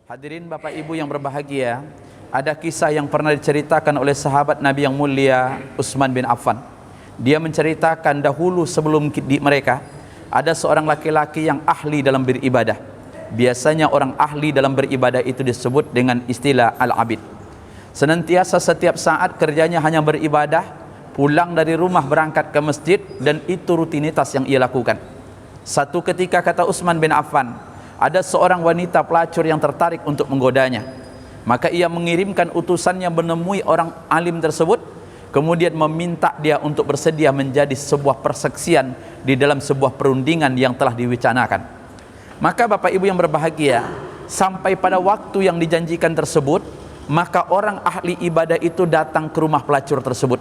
Hadirin Bapak Ibu yang berbahagia, ada kisah yang pernah diceritakan oleh sahabat Nabi yang mulia Utsman bin Affan. Dia menceritakan dahulu sebelum mereka ada seorang laki-laki yang ahli dalam beribadah. Biasanya orang ahli dalam beribadah itu disebut dengan istilah al-abid. Senantiasa setiap saat kerjanya hanya beribadah, pulang dari rumah berangkat ke masjid, dan itu rutinitas yang ia lakukan. Satu ketika, kata Utsman bin Affan, ada seorang wanita pelacur yang tertarik untuk menggodanya. Maka ia mengirimkan utusannya menemui orang alim tersebut, kemudian meminta dia untuk bersedia menjadi sebuah persaksian di dalam sebuah perundingan yang telah diwacanakan. Maka Bapak Ibu yang berbahagia, sampai pada waktu yang dijanjikan tersebut, maka orang ahli ibadah itu datang ke rumah pelacur tersebut.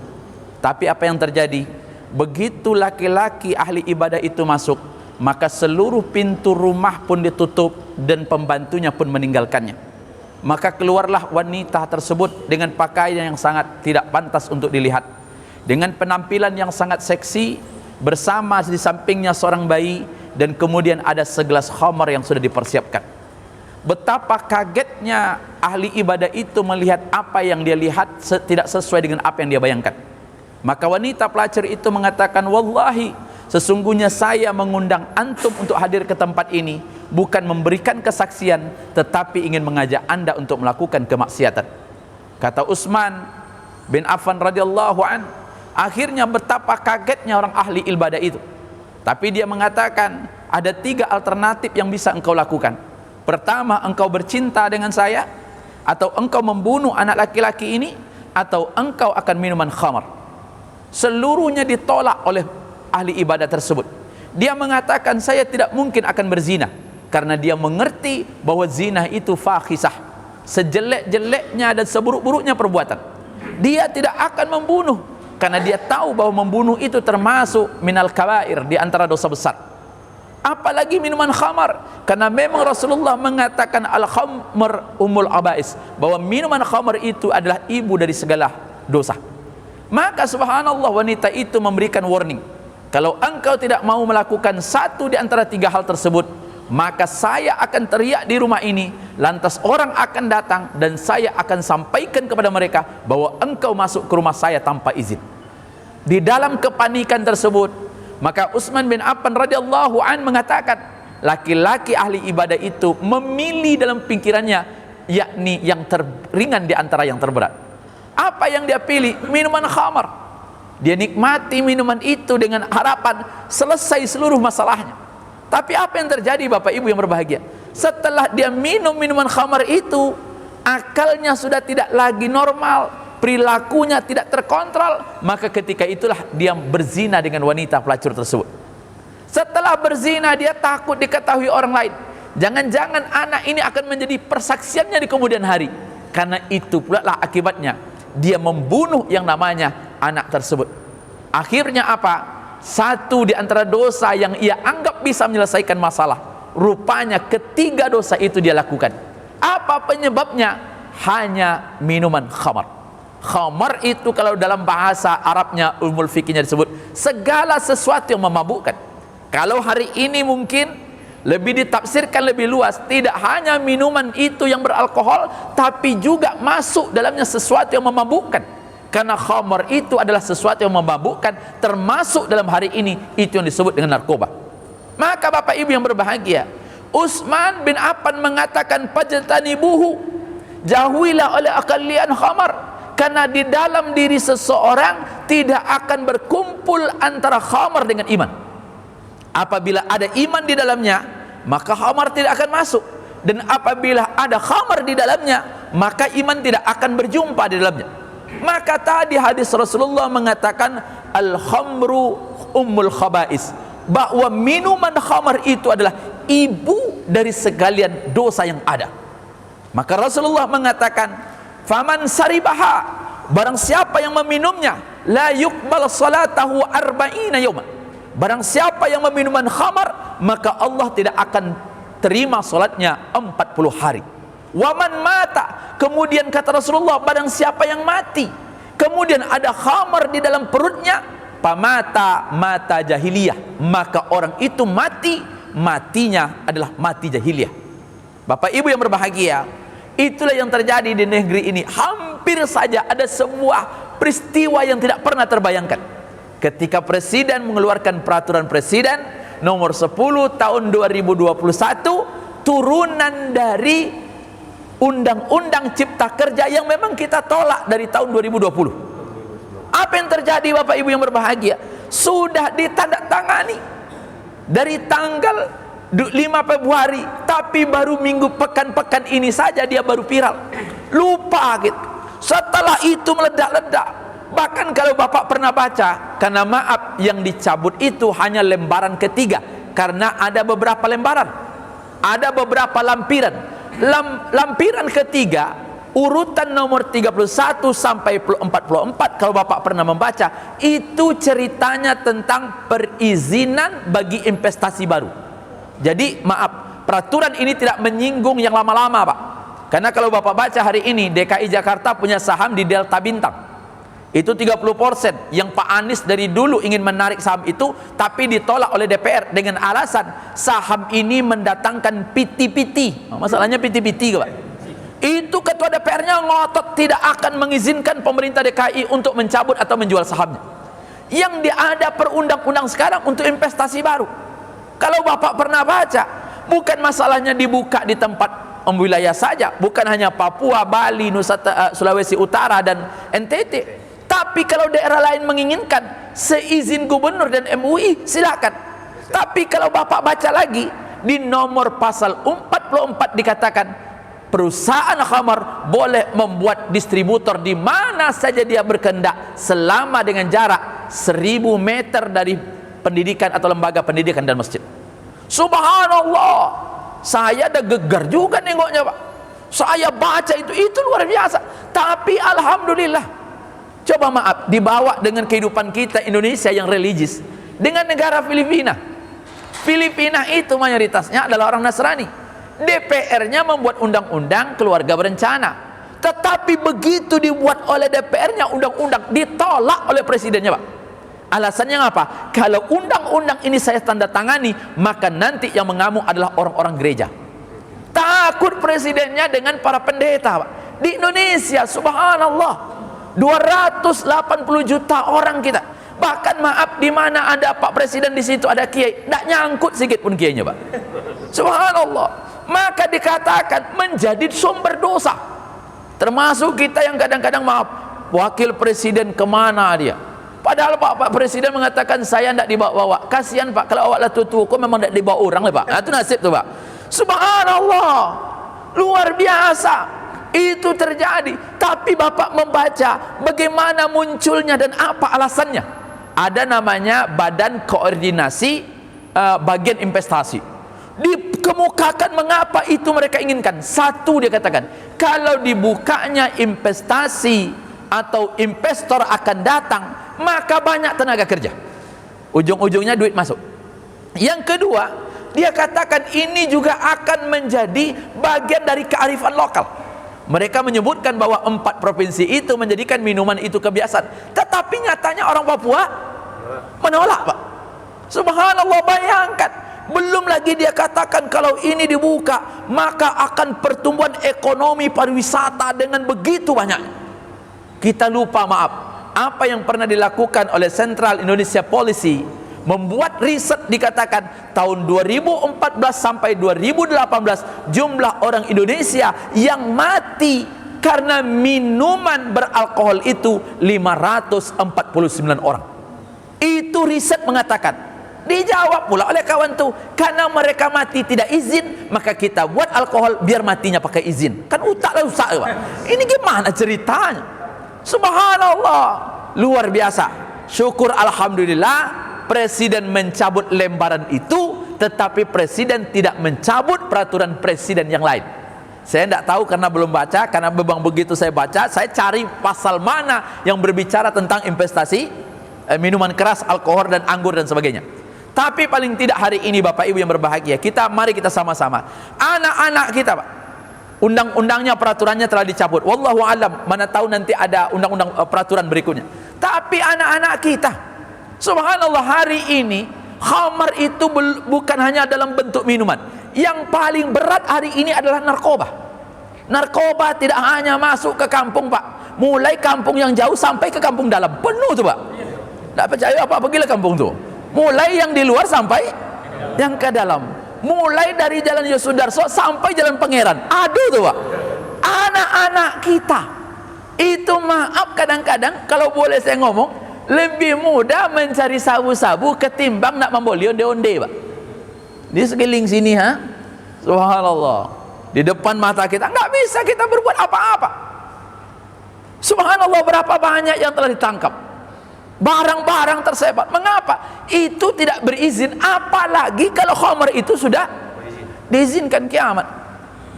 Tapi apa yang terjadi? Begitu laki-laki ahli ibadah itu masuk, maka seluruh pintu rumah pun ditutup dan pembantunya pun meninggalkannya. Maka keluarlah wanita tersebut dengan pakaian yang sangat tidak pantas untuk dilihat, dengan penampilan yang sangat seksi, bersama di sampingnya seorang bayi, dan kemudian ada segelas khamar yang sudah dipersiapkan. Betapa kagetnya ahli ibadah itu melihat apa yang dia lihat tidak sesuai dengan apa yang dia bayangkan. Maka wanita pelacur itu mengatakan, "Wallahi, sesungguhnya saya mengundang antum untuk hadir ke tempat ini bukan memberikan kesaksian, tetapi ingin mengajak anda untuk melakukan kemaksiatan." Kata Utsman bin Affan radhiyallahu an, akhirnya betapa kagetnya orang ahli ibadah itu. Tapi dia mengatakan, ada 3 alternatif yang bisa engkau lakukan. Pertama, engkau bercinta dengan saya, atau engkau membunuh anak laki-laki ini, atau engkau akan minuman khamar. Seluruhnya ditolak oleh ahli ibadah tersebut. Dia mengatakan, saya tidak mungkin akan berzina, karena dia mengerti bahwa zina itu fakhisah, sejelek-jeleknya dan seburuk-buruknya perbuatan. Dia tidak akan membunuh, karena dia tahu bahwa membunuh itu termasuk minal kabair, di antara dosa besar. Apalagi minuman khamar, karena memang Rasulullah mengatakan al-khamr umul abais, bahwa minuman khamar itu adalah ibu dari segala dosa. Maka subhanallah, wanita itu memberikan warning, kalau engkau tidak mau melakukan satu di antara 3 hal tersebut, maka saya akan teriak di rumah ini, lantas orang akan datang dan saya akan sampaikan kepada mereka bahwa engkau masuk ke rumah saya tanpa izin. Di dalam kepanikan tersebut, maka Utsman bin Affan radhiyallahu an mengatakan, laki-laki ahli ibadah itu memilih dalam pikirannya, yakni yang teringan di antara yang terberat. Apa yang dia pilih? Minuman khamar. Dia nikmati minuman itu dengan harapan selesai seluruh masalahnya. Tapi apa yang terjadi Bapak Ibu yang berbahagia? Setelah dia minum minuman khamar itu, akalnya sudah tidak lagi normal, perilakunya tidak terkontrol. Maka ketika itulah dia berzina dengan wanita pelacur tersebut. Setelah berzina, dia takut diketahui orang lain. Jangan-jangan anak ini akan menjadi persaksiannya di kemudian hari. Karena itu pula lah akibatnya, dia membunuh yang namanya anak tersebut. Akhirnya apa? Satu di antara dosa yang ia anggap bisa menyelesaikan masalah, rupanya ketiga dosa itu dia lakukan. Apa penyebabnya? Hanya minuman khamar. Khamar itu kalau dalam bahasa Arabnya, ulumul fikihnya disebut segala sesuatu yang memabukkan. Kalau hari ini mungkin lebih ditafsirkan lebih luas, tidak hanya minuman itu yang beralkohol, tapi juga masuk dalamnya sesuatu yang memabukkan. Karena khamar itu adalah sesuatu yang memabukkan, termasuk dalam hari ini itu yang disebut dengan narkoba. Maka Bapak Ibu yang berbahagia, Utsman bin Affan mengatakan, fajtanibuhu, jauhilah oleh kalian khamar, karena di dalam diri seseorang tidak akan berkumpul antara khamar dengan iman. Apabila ada iman di dalamnya, maka khamar tidak akan masuk, dan apabila ada khamar di dalamnya, maka iman tidak akan berjumpa di dalamnya. Maka tadi hadis Rasulullah mengatakan, al-khamru ummul khaba'is, bahwa minuman khamar itu adalah ibu dari segalian dosa yang ada. Maka Rasulullah mengatakan, faman saribaha, barang siapa yang meminumnya, la yuqbal salatahu arba'ina yawman. Barang siapa yang meminumkan khamar, maka Allah tidak akan terima salatnya 40 hari. Waman mata, kemudian kata Rasulullah, barang siapa yang mati, kemudian ada khamar di dalam perutnya, pamata mata jahiliyah, maka orang itu mati, matinya adalah mati jahiliyah. Bapak Ibu yang berbahagia, itulah yang terjadi di negeri ini. Hampir saja ada sebuah peristiwa yang tidak pernah terbayangkan. Ketika Presiden mengeluarkan peraturan Presiden nomor 10 tahun 2021, turunan dari Undang-Undang Cipta Kerja yang memang kita tolak dari tahun 2020. Apa yang terjadi Bapak Ibu yang berbahagia? Sudah ditandatangani dari tanggal 5 Februari, tapi baru minggu pekan-pekan ini saja dia baru viral. Lupa gitu. Setelah itu meledak-ledak. Bahkan kalau Bapak pernah baca, karena maaf, yang dicabut itu hanya lembaran ketiga, karena ada beberapa lembaran, ada beberapa lampiran. Lampiran ketiga urutan nomor 31 sampai 44, kalau Bapak pernah membaca, itu ceritanya tentang perizinan bagi investasi baru. Jadi maaf, peraturan ini tidak menyinggung yang lama-lama, Pak. Karena kalau Bapak baca hari ini, DKI Jakarta punya saham di Delta Bintang. Itu 30% yang Pak Anies dari dulu ingin menarik saham itu, tapi ditolak oleh DPR dengan alasan saham ini mendatangkan PT-PT. Masalahnya PT-PT, Pak. Itu ketua DPR-nya ngotot tidak akan mengizinkan pemerintah DKI untuk mencabut atau menjual sahamnya. Yang ada perundang-undang sekarang untuk investasi baru. Kalau Bapak pernah baca, bukan masalahnya dibuka di tempat wilayah saja, bukan hanya Papua, Bali, Sulawesi Utara dan NTT, tapi kalau daerah lain menginginkan seizin gubernur dan MUI silakan. Tapi kalau Bapak baca lagi di nomor pasal 44 dikatakan perusahaan khamar boleh membuat distributor di mana saja dia berkehendak selama dengan jarak 1000 meter dari pendidikan atau lembaga pendidikan dan masjid. Subhanallah, saya ada gegar juga nengoknya, Pak. Saya baca itu luar biasa. Tapi alhamdulillah, coba maaf, dibawa dengan kehidupan kita Indonesia yang religius dengan negara Filipina. Filipina itu mayoritasnya adalah orang Nasrani. DPR-nya membuat undang-undang keluarga berencana, tetapi begitu dibuat oleh DPR-nya undang-undang, ditolak oleh presidennya, Pak. Alasannya apa? Kalau undang-undang ini saya tanda tangani, maka nanti yang mengamuk adalah orang-orang gereja. Takut presidennya dengan para pendeta, Pak. Di Indonesia, subhanallah, 280 juta orang kita. Bahkan maaf, di mana ada Pak Presiden di situ ada kiai, tidak nyangkut sedikit pun kiainya, Pak. Subhanallah. Maka dikatakan menjadi sumber dosa. Termasuk kita yang kadang-kadang maaf, wakil presiden kemana dia? Padahal Pak Presiden mengatakan saya tidak dibawa-bawa. Kasihan Pak, kalau awak lah tutuku memang tidak dibawa orang lah, Pak. Nah, itu nasib tuh, Pak. Subhanallah, luar biasa itu terjadi. Tapi Bapak membaca bagaimana munculnya dan apa alasannya. Ada namanya Badan Koordinasi Bagian Investasi. Dikemukakan mengapa itu mereka inginkan. Satu, dia katakan kalau dibukanya investasi atau investor akan datang, maka banyak tenaga kerja, ujung-ujungnya duit masuk. Yang kedua, dia katakan ini juga akan menjadi bagian dari kearifan lokal. Mereka menyebutkan bahwa 4 provinsi itu menjadikan minuman itu kebiasaan, tetapi nyatanya orang Papua menolak, Pak. Subhanallah, bayangkan. Belum lagi dia katakan kalau ini dibuka, maka akan pertumbuhan ekonomi pariwisata dengan begitu banyak. Kita lupa, maaf, apa yang pernah dilakukan oleh Central Indonesia Policy, membuat riset, dikatakan tahun 2014 sampai 2018 jumlah orang Indonesia yang mati karena minuman beralkohol itu 549 orang. Itu riset mengatakan. Dijawab pula oleh kawan tuh, karena mereka mati tidak izin, maka kita buat alkohol biar matinya pakai izin. Kan utak lah usak, Pak. Ini gimana ceritanya? Subhanallah, luar biasa. Syukur alhamdulillah Presiden mencabut lembaran itu, tetapi Presiden tidak mencabut peraturan Presiden yang lain. Saya tidak tahu karena belum baca, karena memang begitu saya baca, saya cari pasal mana yang berbicara tentang investasi minuman keras, alkohol dan anggur dan sebagainya. Tapi paling tidak hari ini Bapak Ibu yang berbahagia, mari kita sama-sama, anak-anak kita, Pak, undang-undangnya, peraturannya telah dicabut. Wallahu alam, mana tahu nanti ada undang-undang peraturan berikutnya. Tapi anak-anak kita, subhanallah, hari ini khamar itu bukan hanya dalam bentuk minuman. yang paling berat hari ini adalah narkoba. Narkoba tidak hanya masuk ke kampung, Pak, mulai kampung yang jauh sampai ke kampung dalam, penuh tuh, Pak. Tidak percaya apa, pergilah kampung tuh, mulai yang di luar sampai yang ke dalam, mulai dari Jalan Yosudarso sampai Jalan Pangeran. Aduh tuh, Pak, anak-anak kita itu, maaf, kadang-kadang kalau boleh saya ngomong, lebih mudah mencari sabu-sabu ketimbang nak membeli onde-onde, Pak. Di sekeliling sini, subhanallah, di depan mata kita nggak bisa kita berbuat apa-apa. Subhanallah, berapa banyak yang telah ditangkap, barang-barang tersebar. Mengapa? Itu tidak berizin. Apalagi kalau khamr itu sudah diizinkan, kiamat.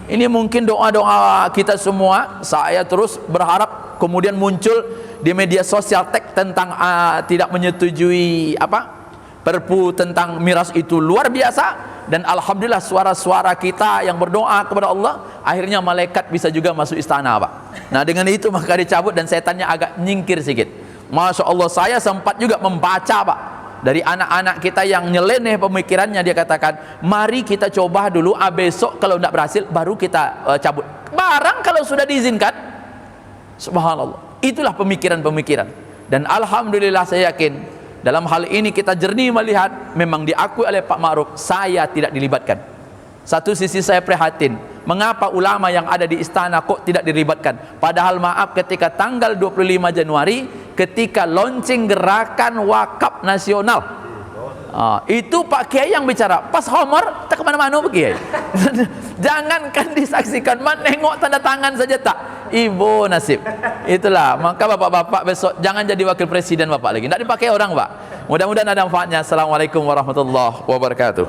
Ini mungkin doa-doa kita semua. Saya terus berharap kemudian muncul di media sosial teks tentang tidak menyetujui Perpu tentang miras itu luar biasa, dan alhamdulillah suara-suara kita yang berdoa kepada Allah, akhirnya malaikat bisa juga masuk istana, Pak. Nah, dengan itu maka dicabut, dan setannya agak nyingkir sedikit. Masya Allah, saya sempat juga membaca, Pak, dari anak-anak kita yang nyeleneh pemikirannya. Dia katakan, mari kita coba dulu, besok kalau tidak berhasil baru kita cabut. Barang kalau sudah diizinkan, subhanallah, itulah pemikiran-pemikiran. Dan alhamdulillah saya yakin dalam hal ini kita jernih melihat, memang diakui oleh Pak Ma'ruf, saya tidak dilibatkan. Satu sisi saya prihatin, mengapa ulama yang ada di istana kok tidak dilibatkan? Padahal maaf, ketika tanggal 25 Januari, ketika launching gerakan wakaf nasional, itu Pak Kiai yang bicara. Pas Homer, tak kemana-mana Pak Kiai. Jangankan disaksikan, menengok tanda tangan saja tak. Ibu nasib. Itulah, maka bapak-bapak besok jangan jadi wakil presiden bapak lagi, tidak dipakai orang, Pak. Mudah-mudahan ada manfaatnya. Assalamualaikum warahmatullahi wabarakatuh.